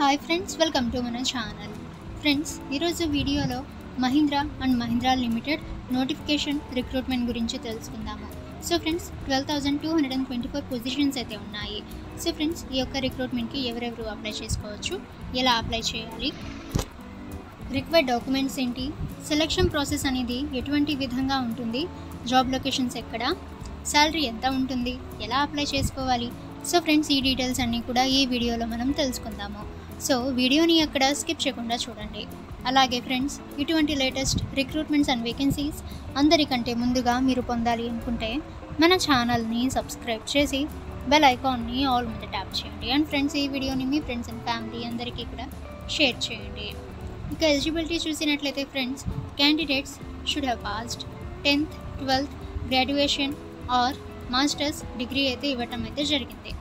Hi friends, welcome to మన channel. Friends, ఈరోజు వీడియోలో Mahindra and Mahindra limited notification recruitment గురించి తెలుసుకుందాము. సో ఫ్రెండ్స్, 12,224 పొజిషన్స్ అయితే ఉన్నాయి. సో ఫ్రెండ్స్, ఈ యొక్క రిక్రూట్మెంట్కి ఎవరెవరు అప్లై చేసుకోవచ్చు, ఎలా అప్లై చేయాలి, రిక్వైర్డ్ డాక్యుమెంట్స్ ఏంటి, సెలెక్షన్ ప్రాసెస్ అనేది ఎటువంటి విధంగా ఉంటుంది, జాబ్ లొకేషన్స్ ఎక్కడ, శాలరీ ఎంత ఉంటుంది, ఎలా అప్లై చేసుకోవాలి. సో ఫ్రెండ్స్, ఈ డీటెయిల్స్ అన్నీ కూడా ఈ వీడియోలో మనం తెలుసుకుందాము. సో వీడియోని ఎక్కడ స్కిప్ చేయకుండా చూడండి. అలాగే ఫ్రెండ్స్, ఇటువంటి లేటెస్ట్ రిక్రూట్మెంట్స్ అండ్ వేకెన్సీస్ అందరికంటే ముందుగా మీరు పొందాలి అనుకుంటే మన ఛానల్ని సబ్స్క్రైబ్ చేసి బెల్ ఐకాన్ని ఆల్ మీద ట్యాప్ చేయండి. అండ్ ఫ్రెండ్స్, ఈ వీడియోని మీ ఫ్రెండ్స్ అండ్ ఫ్యామిలీ అందరికీ కూడా షేర్ చేయండి. ఇక ఎలిజిబిలిటీ చూసినట్లయితే friends, candidates should have passed 10th, 12th graduation or masters degree అయితే ఇవ్వటం అయితే జరిగింది.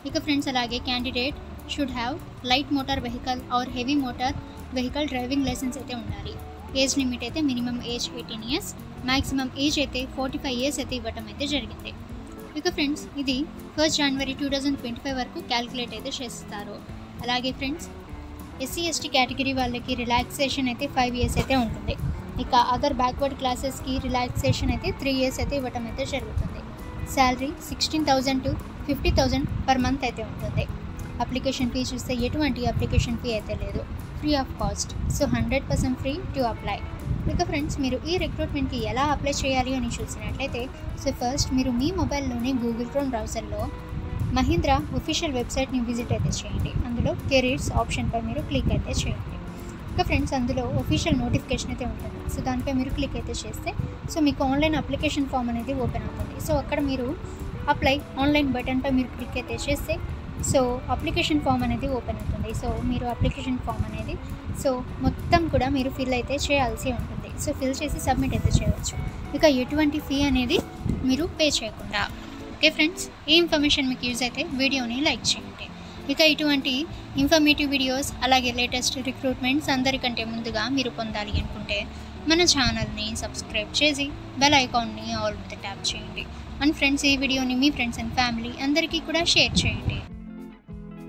ఇక ఫ్రెండ్స్, అలాగే candidate should have light motor vehicle or heavy motor vehicle driving licence అయితే ఉండాలి. ఏజ్ లిమిట్ అయితే minimum age 18 years, maximum age అయితే 45 years అయితే ఇవ్వటం అయితే జరిగింది. ఇక ఫ్రెండ్స్, ఇది 1st January 2025 వరకు క్యాలిక్యులేట్ అయితే చేస్తారు. అలాగే ఫ్రెండ్స్, SC/ST కేటగిరీ వాళ్ళకి రిలాక్సేషన్ అయితే 5 years అయితే ఉంటుంది. ఇక అదర్ బ్యాక్వర్డ్ క్లాసెస్కి రిలాక్సేషన్ అయితే 3 years అయితే ఇవ్వటం అయితే జరుగుతుంది. శాలరీ 16,000 to 50,000 పర్ మంత్ అయితే ఉంటుంది. అప్లికేషన్ ఫీ చూస్తే ఎటువంటి అప్లికేషన్ ఫీ అయితే లేదు, free of cost. So 100% free to apply. ఇక ఫ్రెండ్స్, మీరు ఈ రిక్రూట్మెంట్కి ఎలా అప్లై చేయాలి అని చూసినట్లయితే, సో ఫస్ట్ మీరు మీ మొబైల్లోనే గూగుల్ క్రోమ్ బ్రౌజర్లో మహీంద్రా ఒఫీషియల్ వెబ్సైట్ని విజిట్ అయితే చేయండి. అందులో కెరీర్స్ ఆప్షన్పై మీరు క్లిక్ అయితే చేయండి. ఇక ఫ్రెండ్స్, అందులో ఒఫీషియల్ నోటిఫికేషన్ అయితే ఉంటుంది. సో దానిపై మీరు క్లిక్ అయితే చేస్తే సో మీకు ఆన్లైన్ అప్లికేషన్ ఫామ్ అనేది ఓపెన్ అవుతుంది. సో అక్కడ మీరు అప్లై ఆన్లైన్ బటన్పై మీరు క్లిక్ అయితే చేస్తే సో అప్లికేషన్ ఫామ్ అనేది ఓపెన్ అవుతుంది. సో మీరు అప్లికేషన్ ఫామ్ అనేది సో మొత్తం కూడా మీరు ఫిల్ అయితే చేయాల్సి ఉంటుంది. సో ఫిల్ చేసి సబ్మిట్ అయితే చేయవచ్చు. ఇక ఎటువంటి ఫీ అనేది మీరు పే చేయకుండా. ఓకే ఫ్రెండ్స్, ఈ ఇన్ఫర్మేషన్ మీకు యూజ్ అయితే వీడియోని లైక్ చేయండి. ఇక ఇటువంటి ఇన్ఫర్మేటివ్ వీడియోస్ అలాగే లేటెస్ట్ రిక్రూట్మెంట్స్ అందరికంటే ముందుగా మీరు పొందాలి అనుకుంటే మన ఛానల్ని సబ్స్క్రైబ్ చేసి బెల్ ఐకాన్ని ఆల్ మీద ట్యాప్ చేయండి. అండ్ ఫ్రెండ్స్, ఈ వీడియోని మీ ఫ్రెండ్స్ అండ్ ఫ్యామిలీ అందరికీ కూడా షేర్ చేయండి.